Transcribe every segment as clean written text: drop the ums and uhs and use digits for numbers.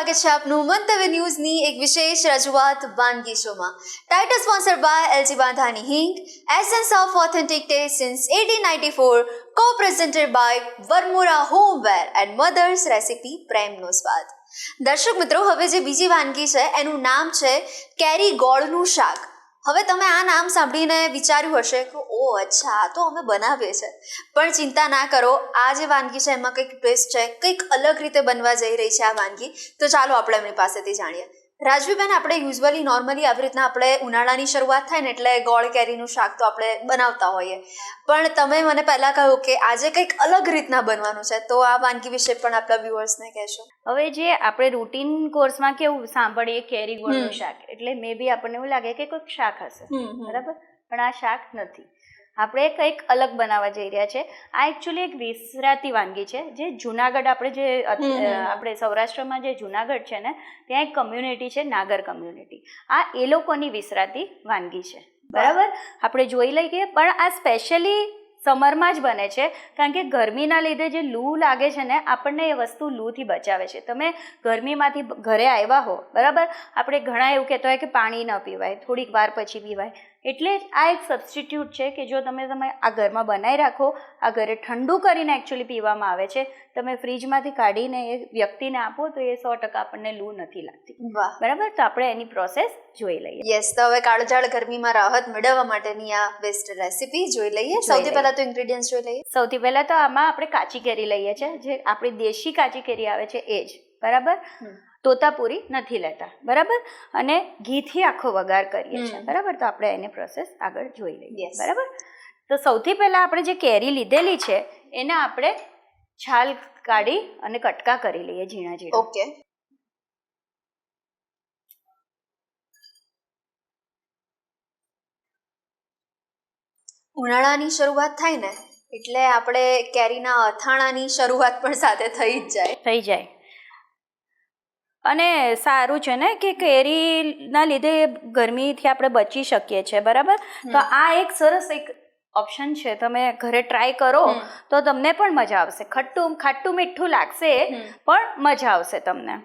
સ્વાગત છે આપનું મંતવ્ય ન્યૂઝની એક વિશેષ રજૂઆત વાનગી શોમાં. Title sponsored by LG Bandhani Hing, essence of authentic taste since 1894, co-presented by Varmora homeware and Mother's Recipe પ્રેમનો સ્વાદ. દર્શક મિત્રો, હવે જે બીજી વાનગી છે એનું નામ છે કેરી ગોળનું શાક. હવે તમે આ નામ સાંભળીને વિચાર્યું હશે કે ઓ અચ્છા, આ તો અમે બનાવીએ છીએ, પણ ચિંતા ના કરો, આ જે વાનગી છે એમાં કંઈક ટ્વિસ્ટ છે, કંઈક અલગ રીતે બનવા જઈ રહી છે આ વાનગી. તો ચાલો આપણે એમની પાસેથી જાણીએ. રાજવીબેન, આપણે યુઝ્યુઅલી નોર્મલી આવી રીતના આપણે ઉનાળાની શરૂઆત થાય ને એટલે ગોળ કેરીનું શાક તો આપણે બનાવતા હોઈએ, પણ તમે મને પહેલાં કહ્યું કે આજે કંઈક અલગ રીતના બનવાનું છે, તો આ વાનગી વિશે પણ આપણા વ્યુઅર્સને કહેશો. હવે જે આપણે રૂટીન કોર્સમાં કેવું સાંભળીએ કેરી ગોળનું શાક, એટલે મે બી આપણને એવું લાગે કે કોઈક શાક હશે, બરાબર, પણ આ શાક નથી. આપણે કંઈક અલગ બનાવવા જઈ રહ્યા છે. આ એકચ્યુઅલી એક વિસરાતી વાનગી છે, જે જુનાગઢ આપણે સૌરાષ્ટ્રમાં જે જુનાગઢ છે ને, ત્યાં એક કમ્યુનિટી છે, નાગર કમ્યુનિટી. આ એ લોકોની વિસરાતી વાનગી છે, બરાબર. આપણે જોઈ લઈએ, પણ આ સ્પેશિયલી સમરમાં જ બને છે, કારણ કે ગરમીના લીધે જે લૂ લાગે છે ને, આપણને એ વસ્તુ લૂથી બચાવે છે. તમે ગરમીમાંથી ઘરે આવ્યા હો, બરાબર, આપણે ઘણા એવું કહેતા હોય કે પાણી ન પીવાય, થોડીક વાર પછી પીવાય, એટલે આ એક સબસ્ટિટ્યૂટ છે કે જો તમે આ ઘરમાં બનાવી રાખો, આ ઘરે ઠંડુ કરીને એકચ્યુઅલી પીવામાં આવે છે, તમે ફ્રીજમાંથી કાઢીને એ વ્યક્તિને આપો તો એ 100% આપણને લૂ નથી લાગતી, બરાબર. તો આપણે એની પ્રોસેસ જોઈ લઈએ. યસ, તો હવે કાળઝાળ ગરમીમાં રાહત મેળવવા માટેની આ બેસ્ટ રેસીપી જોઈ લઈએ. સૌથી પહેલા તો ઇન્ગ્રેડિયન્ટ્સ જોઈ લઈએ. સૌથી પહેલા તો આમાં આપણે કાચી કેરી લઈએ છીએ, જે આપણી દેશી કાચી કેરી આવે છે એ જ, બરાબર. તોતાપુરી નથી લેતા, બરાબર, અને ઘીથી આખો વઘાર કરીએ છીએ, બરાબર. તો આપણે એની પ્રોસેસ આગળ જોઈ લઈએ, બરાબર. તો સૌથી પહેલા આપણે જે કેરી લીધેલી છે એને આપણે છાલ કાઢી અને કટકા કરી લઈએ ઝીણા ઝીણા. ઓકે. ઉનાળાની શરૂઆત થાય ને એટલે આપણે કેરીના અથાણાની શરૂઆત પણ સાથે થઈ જાય. અને સારું છે ને કે કેરીના લીધે ગરમીથી આપણે બચી શકીએ છીએ, બરાબર. તો આ એક સરસ એક ઓપ્શન છે, તમે ઘરે ટ્રાય કરો તો તમને પણ મજા આવશે. ખાટું મીઠું લાગશે પણ મજા આવશે તમને.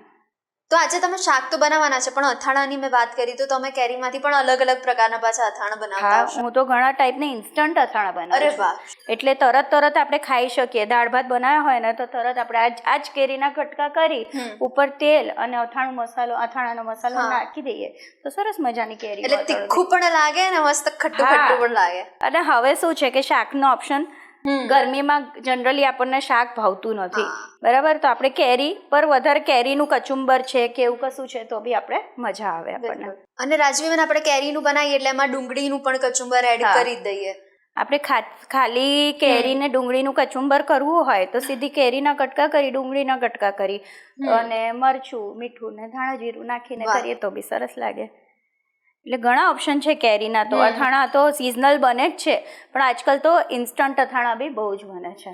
તો આજે તમે શાક તો બનાવવાના છે, પણ અથાણાની મેં વાત કરી તો તમે કેરીમાંથી પણ અલગ અલગ પ્રકારના પાછા અથાણા બનાવતા હશો. હું તો ઘણા ટાઈપના ઇન્સ્ટન્ટ અથાણા બનાવું. અરે વાહ. એટલે તરત આપણે ખાઈ શકીએ. દાળ ભાત બનાવ્યા હોય ને તો તરત આપણે આ જ કેરીના કટકા કરી ઉપર તેલ અને અથાણાનો મસાલો નાખી દઈએ તો સરસ મજાની કેરી. એટલે તીખું પણ લાગે ને મસ્ત ખટ્ટું પણ લાગે. અને હવે શું છે કે શાકનો ઓપ્શન ગરમીમાં જનરલી આપણને શાક ભાવતું નથી, બરાબર. તો આપણે કેરી પર વધારે કેરીનું કચુંબર છે કે એવું કશું છે તો બી આપણે મજા આવે આપણને. અને રાજવીબેન, આપણે કેરીનું બનાવીએ એટલે એમાં ડુંગળીનું પણ કચુંબર એડ કરી દઈએ. આપણે ખાલી કેરીને ડુંગળીનું કચુંબર કરવું હોય તો સીધી કેરીના કટકા કરી, ડુંગળીના કટકા કરી અને મરચું, મીઠું ને ધાણા જીરું નાખીને કરીએ તો બી સરસ લાગે. એટલે ઘણા ઓપ્શન છે કેરીના. તો અથાણા તો સિઝનલ બને જ છે, પણ આજકાલ તો ઇન્સ્ટન્ટ અથાણા બી બહુ જ બને છે.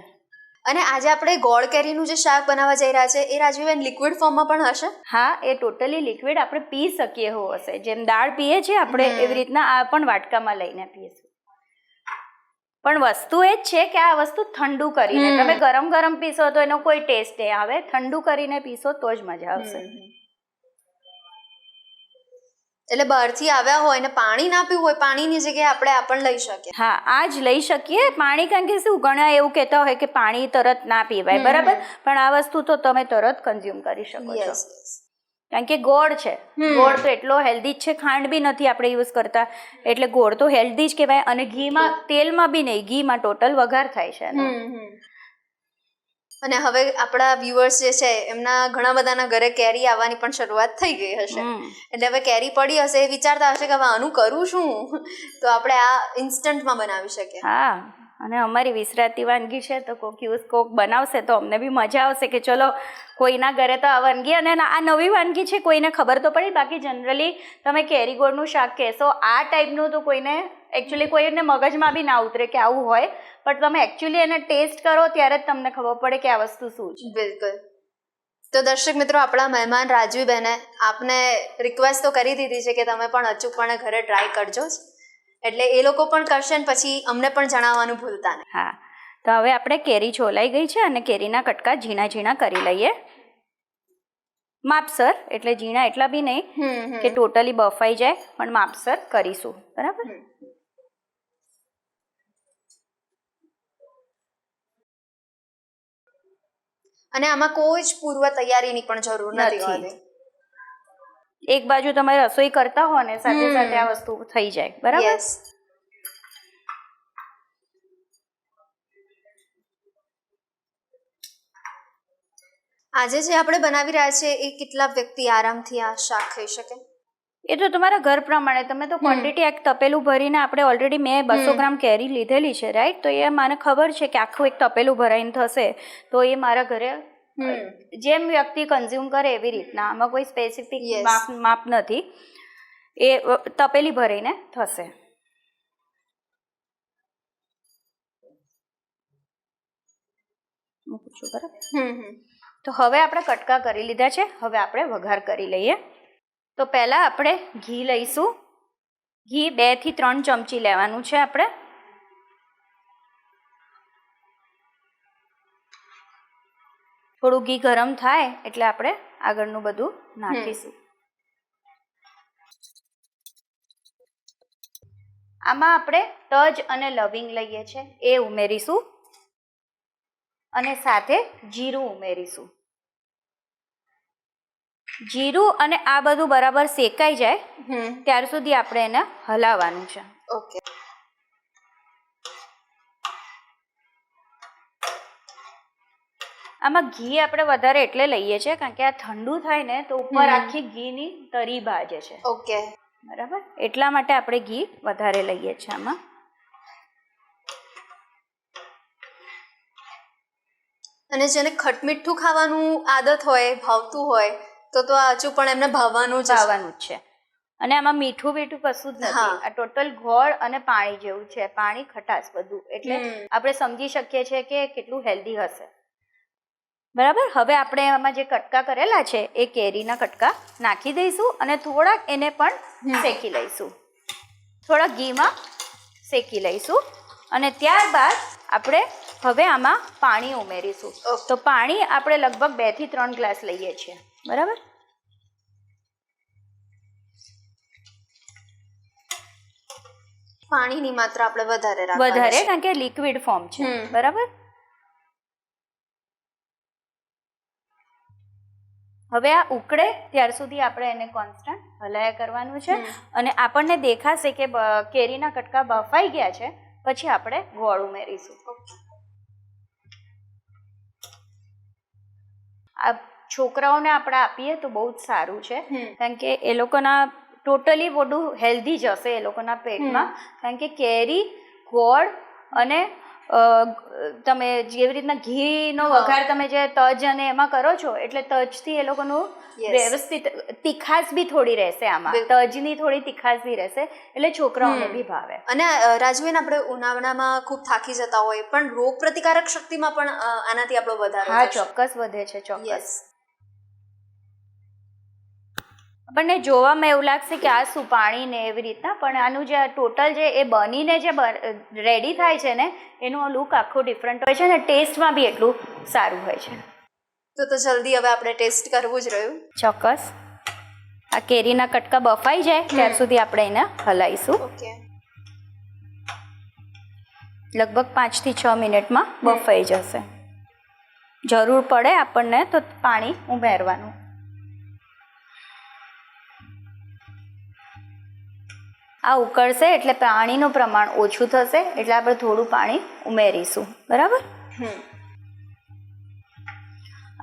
અને આજે આપણે ગોળ કેરીનું જે શાક બનાવવા જઈ રહ્યા છે એ રાજવીબેન લિક્વિડ ફોર્મમાં પણ હશે? હા, એ ટોટલી લિક્વિડ આપણે પી શકીએ એવું હશે. જેમ દાળ પીએ છીએ આપણે એવી રીતના આ પણ વાટકામાં લઈને પીએશું. પણ વસ્તુ એ જ છે કે આ વસ્તુ ઠંડુ કરીને, તમે ગરમ ગરમ પીશો તો એનો કોઈ ટેસ્ટ નહીં આવે, ઠંડુ કરીને પીશો તો જ મજા આવશે. એટલે બહારથી આવ્યા હોય ને પાણી ના પીવું હોય, પાણીની જગ્યાએ આપણે આ પણ લઈ શકીએ. હા, આ જ લઈ શકીએ પાણી, કારણ કે શું ઘણા એવું કહેતા હોય કે પાણી તરત ના પીવાય, બરાબર, પણ આ વસ્તુ તો તમે તરત કન્ઝ્યુમ કરી શકો છો, કારણ કે ગોળ છે. ગોળ તો એટલો હેલ્ધી જ છે, ખાંડ બી નથી આપણે યુઝ કરતા, એટલે ગોળ તો હેલ્ધી જ કહેવાય. અને ઘીમાં, તેલમાં બી નહીં, ઘીમાં ટોટલ વઘાર થાય છે. અને હવે આપણા વ્યુઅર્સ જે છે એમના ઘણા બધાના ઘરે કેરી આવવાની પણ શરૂઆત થઈ ગઈ હશે, એટલે હવે કેરી પડી હશે એ વિચારતા હશે કે હવે આનું કરું શું, તો આપણે આ ઇન્સ્ટન્ટમાં બનાવી શકીએ. હા, અને અમારી વિસરાતી વાનગી છે તો કોક બનાવશે તો અમને બી મજા આવશે કે ચલો કોઈના ઘરે તો આ વાનગી, અને આ નવી વાનગી છે, કોઈને ખબર તો પડી. બાકી જનરલી તમે કેરી ગોળનું શાક કહેશો આ ટાઈપનું તો કોઈને મગજમાં બી ના ઉતરે કે આવું હોય, પણ તમે એકચ્યુઅલી એને ટેસ્ટ કરો ત્યારે જ તમને ખબર પડે કે આ વસ્તુ શું છે. બિલકુલ. તો દર્શક મિત્રો, આપણા મહેમાન રાજવીબેને આપને રિક્વેસ્ટ તો કરી દીધી છે કે તમે પણ અચૂકપણે ઘરે ટ્રાય કરજો જ, એટલે એ લોકો પણ કરશે ને પછી અમને પણ જણાવવાનું ભૂલતા નહીં. હા, તો હવે આપણે કેરી છોલાઈ ગઈ છે અને કેરીના કટકા ઝીણા ઝીણા કરી લઈએ. માપસર, એટલે ઝીણા એટલા બી નહીં કે ટોટલી બફાઈ જાય, પણ માપસર કરીશું. બરાબર. અને આમાં કોઈ જ પૂર્વ તૈયારીની પણ જરૂર નથી હોતી. એક બાજુ તમે રસોઈ કરતા હો ને સાથે સાથે આ વસ્તુ થઈ જાય. બરાબર. યસ. આજે જે આપણે બનાવી રહ્યા છે એ કેટલા વ્યક્તિ આરામથી આ શાક ખાઈ શકે? એ તો તમારા ઘર પ્રમાણે. તમે તો ક્વોન્ટિટી એક તપેલું ભરીને, આપણે ઓલરેડી મેં 200 ગ્રામ કેરી લીધેલી છે, રાઈટ? તો એ મને ખબર છે કે આખું એક તપેલું ભરાઈને થશે, તો એ મારા ઘરે જેમ વ્યક્તિ કન્ઝ્યુમ કરે એવી રીતના, આમાં કોઈ સ્પેસિફિક માપ નથી, એ તપેલી ભરીને થશે. મૂકું છું. બરાબર. તો હવે આપણે કટકા કરી લીધા છે. હવે આપણે વઘાર કરી લઈએ. તો પહેલાં આપણે ઘી લઈશું. ઘી 2 થી 3 ચમચી લેવાનું છે આપણે. થોડું ઘી ગરમ થાય એટલે આપણે આગળનું બધું નાખીશું. આમાં આપણે તજ અને લવિંગ લઈએ છીએ, એ ઉમેરીશું, અને સાથે જીરું ઉમેરીશું. જીરું અને આ બધું બરાબર શેકાઈ જાય ત્યાર સુધી આપણે એને હલાવવાનું છે. ઓકે. આમાં ઘી આપણે વધારે એટલે લઈએ છીએ કારણ કે આ ઠંડુ થાય ને તો ઉપર આખી ઘીની તરી ભાજે છે. ઓકે. બરાબર. એટલા માટે આપણે ઘી વધારે લઈએ છીએ આમાં. અને જેને ખટમીઠું ખાવાનું આદત હોય, ભાવતું હોય, તો આ હજુ પણ એમને ભાવવાનું જ છે. અને આમાં મીઠું બીઠું કશું જ નથી. આ ટોટલ ગોળ અને પાણી જેવું છે, પાણી ખટાશ બધું, એટલે આપણે સમજી શકીએ છીએ કે કેટલું હેલ્ધી હશે. બરાબર. હવે આપણે આમાં જે કટકા કરેલા છે એ કેરીના કટકા નાખી દઈશું અને થોડાક એને પણ શેકી લઈશું, થોડાક ઘીમાં શેકી લઈશું. અને ત્યારબાદ આપણે હવે આમાં પાણી ઉમેરીશું. તો પાણી આપણે લગભગ 2 થી 3 ગ્લાસ લઈએ છીએ. બરાબર. પાણીની માત્રા આપણે વધારે કારણ કે લિક્વિડ ફોર્મ છે. બરાબર. હવે આ ઉકળે ત્યાર સુધી આપણે એને કોન્સ્ટન્ટ હલાયા કરવાનું છે. અને આપણને દેખાશે કે કેરીના કટકા બફાઈ ગયા છે, પછી આપણે ગોળ ઉમેરીશું. આ છોકરાઓને આપણે આપીએ તો બહુ જ સારું છે, કારણ કે એ લોકોના ટોટલી બધું હેલ્ધી જ હશે એ લોકોના પેટમાં. કારણ કે કેરી, ગોળ અને તમે જેવી રીતના ઘીનો વઘાર તમે જે તજ અને એમાં કરો છો, એટલે તજથી એ લોકોનું વ્યવસ્થિત તીખાશ બી થોડી રહેશે, આમાં તજની થોડી તીખાશ બી રહેશે, એટલે છોકરાઓને બી ભાવે. અને રાજુબેન, આપણે ઉનાળામાં ખૂબ થાકી જતા હોય, પણ રોગ પ્રતિકારક શક્તિમાં પણ આનાથી આપણો વધારો ચોક્કસ વધે છે. ચોક્કસ. આપણને જોવામાં એવું લાગશે કે આ શું પાણી ને એવી રીતના, પણ આનું જે ટોટલ જે એ બનીને જે રેડી થાય છે ને, એનો લુક આખો ડિફરન્ટ હોય છે ને ટેસ્ટમાં બી એટલું સારું હોય છે. તો જલ્દી હવે આપણે ટેસ્ટ કરવું જ રહ્યું. ચોક્કસ. આ કેરીના કટકા બફાઈ જાય ત્યાર સુધી આપણે એને હલાવીશું. ઓકે. લગભગ 5 થી 6 મિનિટમાં બફાઈ જશે. જરૂર પડે આપણને તો પાણી ઉમેરવાનું. આ ઉકળશે એટલે પાણીનું પ્રમાણ ઓછું થશે, એટલે આપણે થોડું પાણી ઉમેરીશું. બરાબર.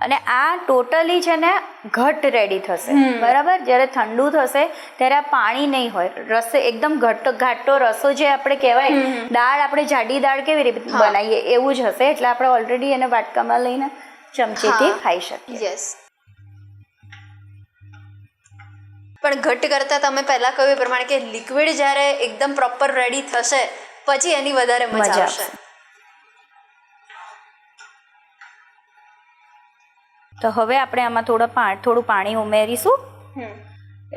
અને આ ટોટલી છે ને ઘટ રેડી થશે. બરાબર. જ્યારે ઠંડુ થશે ત્યારે આ પાણી નહીં હોય, રસ એકદમ ઘાટો રસો જે આપણે કહેવાય, દાળ આપણે જાડી દાળ કેવી રીતે બનાવીએ એવું જ હશે. એટલે આપણે ઓલરેડી એને વાટકામાં લઈને ચમચીથી ખાઈ શકીએ. પણ ઘટ કરતા તમે પહેલા કહ્યું એ પ્રમાણે કે લિક્વિડ જ્યારે એકદમ પ્રોપર રેડી થશે પછી એની વધારે મજા આવશે. તો હવે આપણે આમાં થોડું પાણી ઉમેરીશું,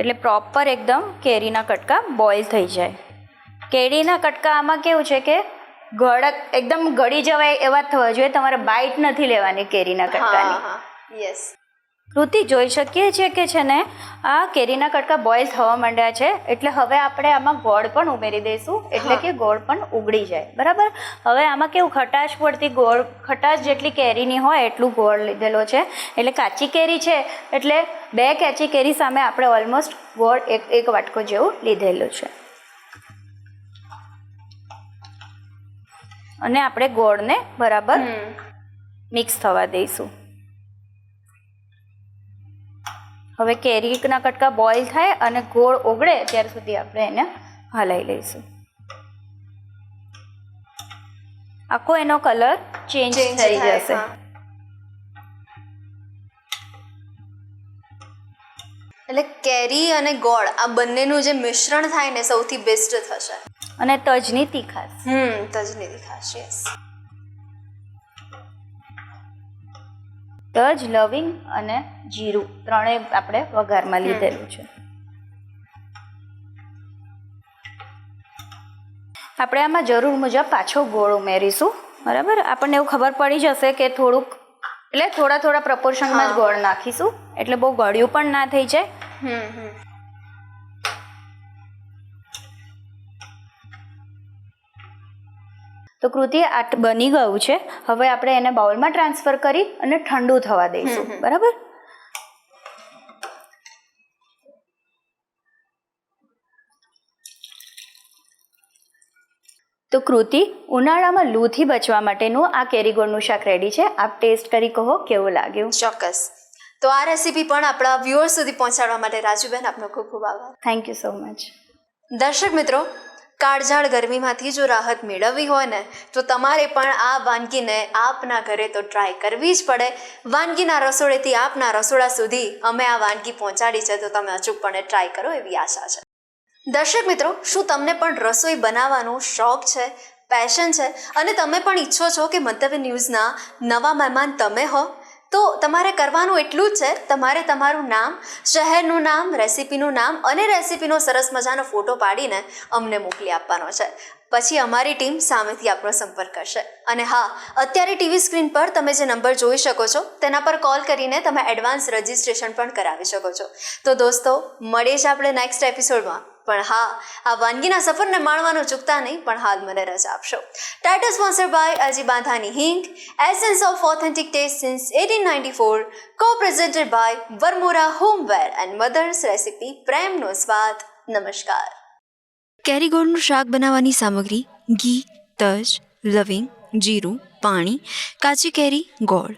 એટલે પ્રોપર એકદમ કેરીના કટકા બોઇલ થઈ જાય. કેરીના કટકા આમાં કેવું છે કે એકદમ ગળી જવાય એવા થવા જોઈએ. તમારે બાઈટ નથી લેવાની કેરીના કટકાની. કૃતિ જોઈ શકીએ છીએ કે છે ને આ કેરીના કટકા બોઇલ થવા માંડ્યા છે, એટલે હવે આપણે આમાં ગોળ પણ ઉમેરી દઈશું, એટલે કે ગોળ પણ ઉગળી જાય. બરાબર. હવે આમાં કેવું ખટાશ પડતી ગોળ, ખટાશ જેટલી કેરીની હોય એટલું ગોળ લીધેલો છે, એટલે કાચી કેરી છે એટલે 2 કાચી કેરી સામે આપણે ઓલમોસ્ટ ગોળ એક વાટકો જેવું લીધેલું છે. અને આપણે ગોળને બરાબર મિક્સ થવા દઈશું. હવે કેરીના કટકા બોઇલ થાય અને ગોળ ઓગળે ત્યાર સુધી આપણે એને હલાવી લઈશું. આખો એનો કલર ચેન્જ થઈ જશે. એટલે કેરી અને ગોળ આ બંનેનું જે મિશ્રણ થાય ને સૌથી બેસ્ટ થશે. અને તજની તીખાશ. તજની તીખાશ, યસ. તજ, લવિંગ અને જીરું ત્રણેય આપણે વઘારમાં લીધેલું છે. આપણે આમાં જરૂર મુજબ પાછો ગોળ ઉમેરીશું. બરાબર. આપણને એવું ખબર પડી જશે કે થોડુંક, એટલે થોડા પ્રપોર્શનમાં જ ગોળ નાખીશું, એટલે બહુ ગળ્યું પણ ના થઈ જાય. તો કૃતિ આ બની ગયું છે. હવે આપણે એને બાઉલમાં ટ્રાન્સફર કરી અને ઠંડુ થવા દઈશું. બરાબર. તો કૃતિ, ઉનાળામાં લૂથી બચવા માટેનું આ કેરી ગોળનું શાક રેડી છે. આપ ટેસ્ટ કરી કહો કેવું લાગ્યું. ચોક્કસ. તો આ રેસીપી પણ આપણા વ્યુઅર્સ સુધી પહોંચાડવા માટે રાજુબેન આપનો ખૂબ ખૂબ આભાર. Thank you so much. દર્શક મિત્રો, કાળઝાળ ગરમીમાંથી જો રાહત મેળવવી હોય ને તો તમારે પણ આ વાનગીને આપના ઘરે તો ટ્રાય કરવી જ પડે. વાનગીના રસોડેથી આપના રસોડા સુધી અમે આ વાનગી પહોંચાડી છે, તો તમે અચૂકપણે ટ્રાય કરો એવી આશા છે. દર્શક મિત્રો, શું તમને પણ રસોઈ બનાવવાનો શોખ છે, પેશન છે અને તમે પણ ઈચ્છો છો કે મંતવ્ય ન્યૂઝના નવા મહેમાન તમે હો? તો તમારે કરવાનું એટલું જ છે, તમારે તમારું નામ, શહેરનું નામ, રેસીપીનું નામ અને રેસીપીનો સરસ મજાનો ફોટો પાડીને અમને મોકલી આપવાનો છે. પછી અમારી ટીમ સામેથી આપણો સંપર્ક કરશે. અને હા, અત્યારે ટીવી સ્ક્રીન પર તમે જે નંબર જોઈ શકો છો તેના પર કોલ કરીને તમે એડવાન્સ રજિસ્ટ્રેશન પણ કરાવી શકો છો. તો દોસ્તો, મળીએ જ આપણે નેક્સ્ટ એપિસોડમાં. પણ હા, આ વાનગીના સફરને માણવાનું ચૂકતા નહીં. પણ હાલ મને રજા આપશો. Title sponsored by LG Bandhani Hing, essence of authentic taste since 1894, co-presented by Varmora Homeware and Mother's Recipe, પ્રેમનો સ્વાદ. નમસ્કાર. કેરી ગોળનું શાક બનાવવાની સામગ્રી: ઘી, તજ, લવિંગ, જીરું, પાણી, કાચી કેરી, ગોળ.